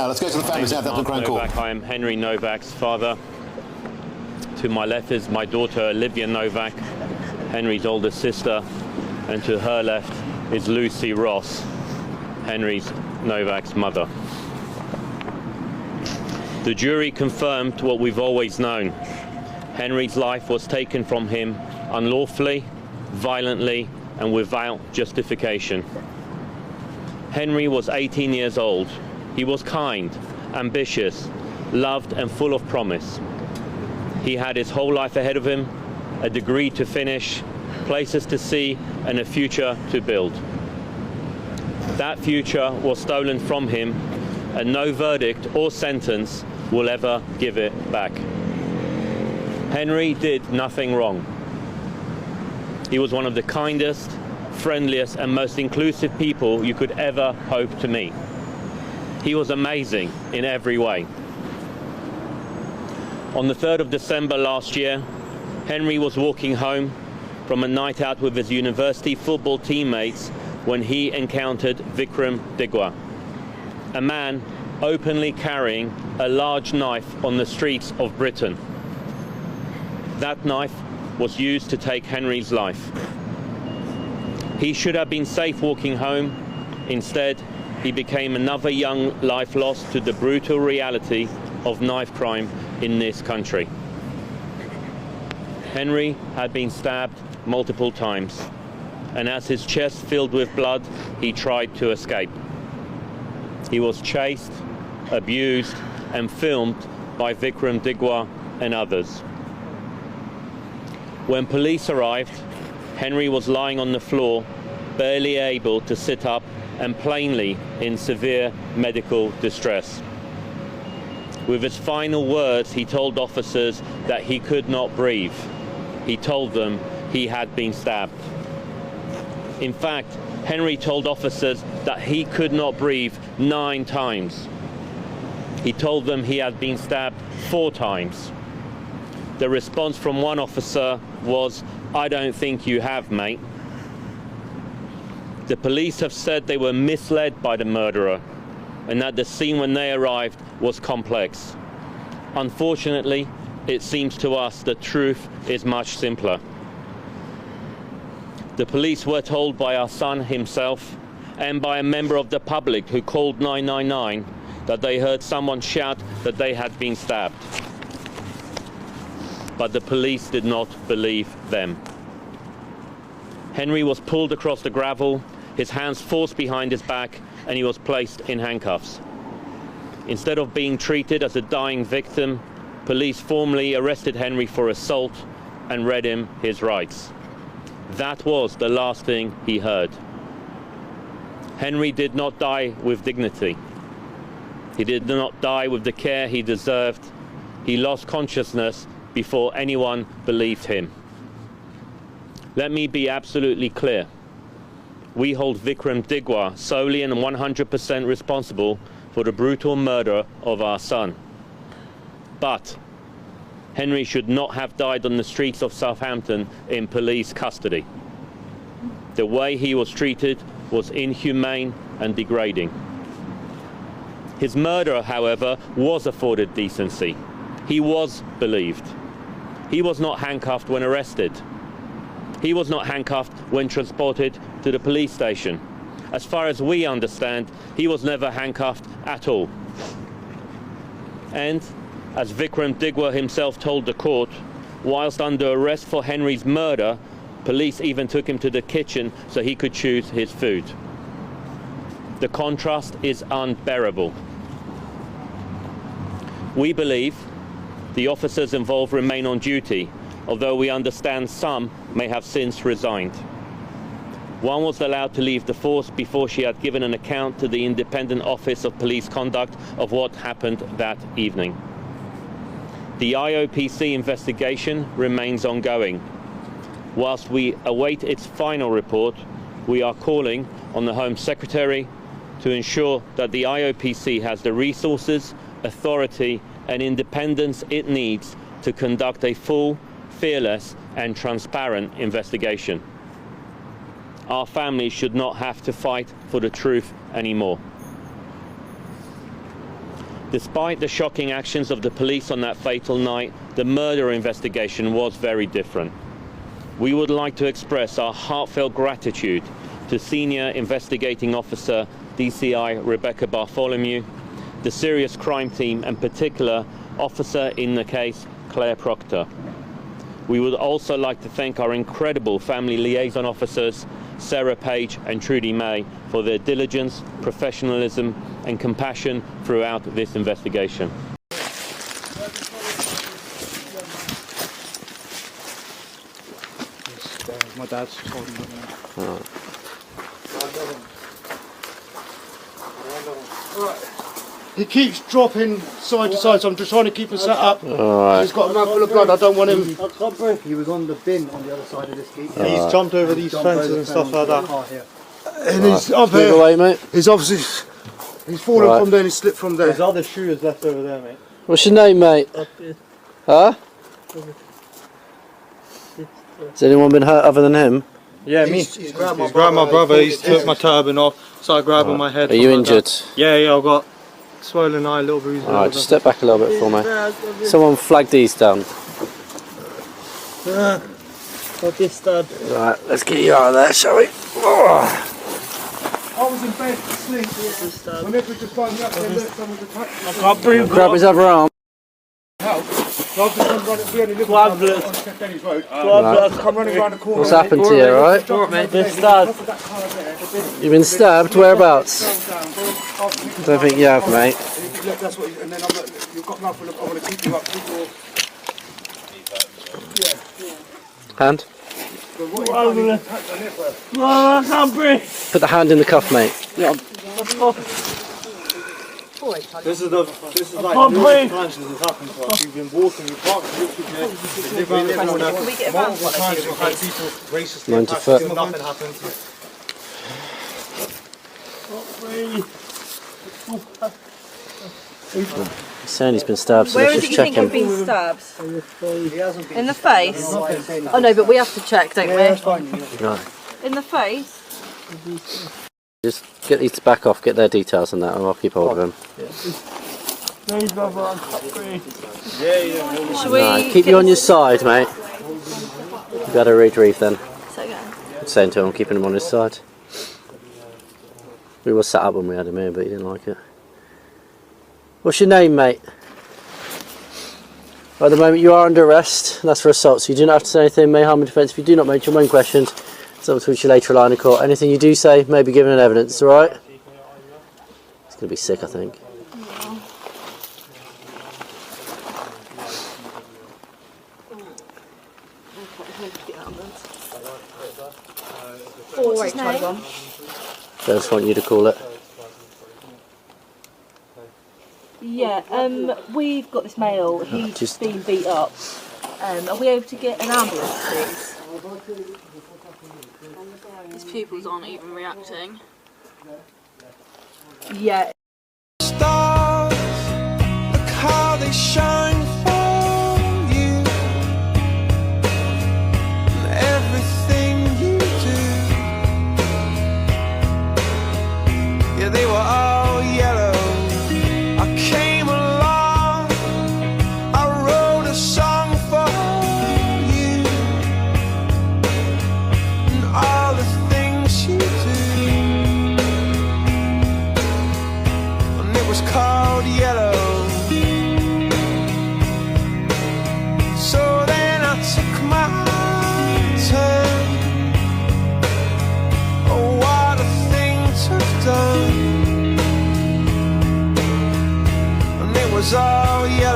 now. Let's go to the family. Southampton Crown Court. Novak. I am Henry Novak's father. To my left is my daughter Olivia Novak, Henry's older sister, and to her left is Lucy Ross, Henry's Novak's mother. The jury confirmed what we've always known. Henry's life was taken from him unlawfully, violently, and without justification. Henry was 18 years old. He was kind, ambitious, loved and full of promise. He had his whole life ahead of him, a degree to finish, places to see, and a future to build. That future was stolen from him, and no verdict or sentence will ever give it back. Henry did nothing wrong. He was one of the kindest, friendliest and most inclusive people you could ever hope to meet. He was amazing in every way. On the 3rd of December last year, Henry was walking home from a night out with his university football teammates when he encountered Vikram Digwa, a man openly carrying a large knife on the streets of Britain. That knife was used to take Henry's life. He should have been safe walking home. Instead, he became another young life lost to the brutal reality of knife crime in this country. Henry had been stabbed multiple times, and as his chest filled with blood, he tried to escape. He was chased, abused, and filmed by Vikram Digwa and others. When police arrived, Henry was lying on the floor, barely able to sit up and plainly in severe medical distress. With his final words, he told officers that he could not breathe. He told them he had been stabbed. In fact, Henry told officers that he could not breathe 9 times. He told them he had been stabbed 4 times. The response from one officer was, "I don't think you have, mate." The police have said they were misled by the murderer and that the scene when they arrived was complex. Unfortunately, it seems to us the truth is much simpler. The police were told by our son himself and by a member of the public who called 999 that they heard someone shout that they had been stabbed. But the police did not believe them. Henry was pulled across the gravel, his hands forced behind his back, and he was placed in handcuffs. Instead of being treated as a dying victim, police formally arrested Henry for assault and read him his rights. That was the last thing he heard. Henry did not die with dignity. He did not die with the care he deserved. He lost consciousness before anyone believed him. Let me be absolutely clear. We hold Vikram Digwa solely and 100% responsible for the brutal murder of our son. But Henry should not have died on the streets of Southampton in police custody. The way he was treated was inhumane and degrading. His murderer, however, was afforded decency. He was believed. He was not handcuffed when arrested. He was not handcuffed when transported to the police station. As far as we understand, he was never handcuffed at all. And, as Vikram Digwa himself told the court, whilst under arrest for Henry's murder, police even took him to the kitchen so he could choose his food. The contrast is unbearable. We believe the officers involved remain on duty, although we understand some may have since resigned. One was allowed to leave the force before she had given an account to the Independent Office of Police Conduct of what happened that evening. The IOPC investigation remains ongoing. Whilst we await its final report, we are calling on the Home Secretary to ensure that the IOPC has the resources, authority and independence it needs to conduct a full, fearless and transparent investigation. Our families should not have to fight for the truth anymore. Despite the shocking actions of the police on that fatal night, the murder investigation was very different. We would like to express our heartfelt gratitude to Senior Investigating Officer DCI Rebecca Bartholomew, the Serious Crime Team, and particular Officer in the case Claire Proctor. We would also like to thank our incredible family liaison officers, Sarah Page and Trudy May, for their diligence, professionalism and compassion throughout this investigation. My dad's holding it now. Right. He keeps dropping side to side, so I'm just trying to keep him set up. Alright. He's got a mouthful of blood, I don't want him. I can't breathe. He was on the bin on the other side of this gate. He's jumped over these fences and stuff like that. Here. And he's up Move here. away, mate. He's obviously fallen from there and he slipped from there. There's other shoes left over there, mate. What's your name, mate? Huh? Has anyone been hurt other than him? Yeah, me. He's grabbed He's grabbed my brother, he's took my turban off, started grabbing my head. Are you like injured? that. Yeah, I've got swollen eye, little bruises. Alright, just step back a little bit for me. Someone flag these down. Got this stud. Right, let's get you out of there, shall we? Oh. I was in bed asleep. Whenever we just found me up there, look, someone's attacked me. I can't breathe. Grab his other arm. Help. So I've just come running, we only live Blood, on blood. St Denny's Road. Blood, I'm running around the corner. What's happened to you, alright? This stud. You've been stabbed? Whereabouts? I don't think you have, mate. Look, that's what, and then I'm like, you've got nothing, I want to keep you up, keep your... Hand? But what you've done, you've attacked on it, bro. I can't breathe. Put the hand in the cuff, mate. This is like can't breathe. times this has happened to us. We've been walking, we parked literally multiple times we've had people racistly 90 attacked foot. us, nothing happened. He's saying he's been stabbed, so Where let's is it just you check think him. you've been stabbed? In the face? Oh no, but we have to check, don't we? Right. In the face? Just get these to back off, get their details and that, and I'll keep hold of him. Should we Right, keep you on your side, mate. You better retrieve then. I'm saying to him, I'm keeping him on his side. We were sat up when we had him here, but he didn't like it. What's your name, mate? At the moment you are under arrest, and that's for assault, so you do not have to say anything, may harm in defence. If you do not mention when questioned, it's up to which you later rely in court. Anything you do say may be given in evidence, alright? It's going to be sick, I think. What's his name? So I just want you to call it. Yeah, we've got this male, he's Just- been beat up. Are we able to get an ambulance, please? His pupils aren't even reacting. Yeah. Stars, look how they shine for you. And everything you do, yeah, they were all yellow. I came along, I wrote a song for you, and all the things you do. Was called yellow. So then I took my turn. Oh, what a thing to have done. And it was all yellow.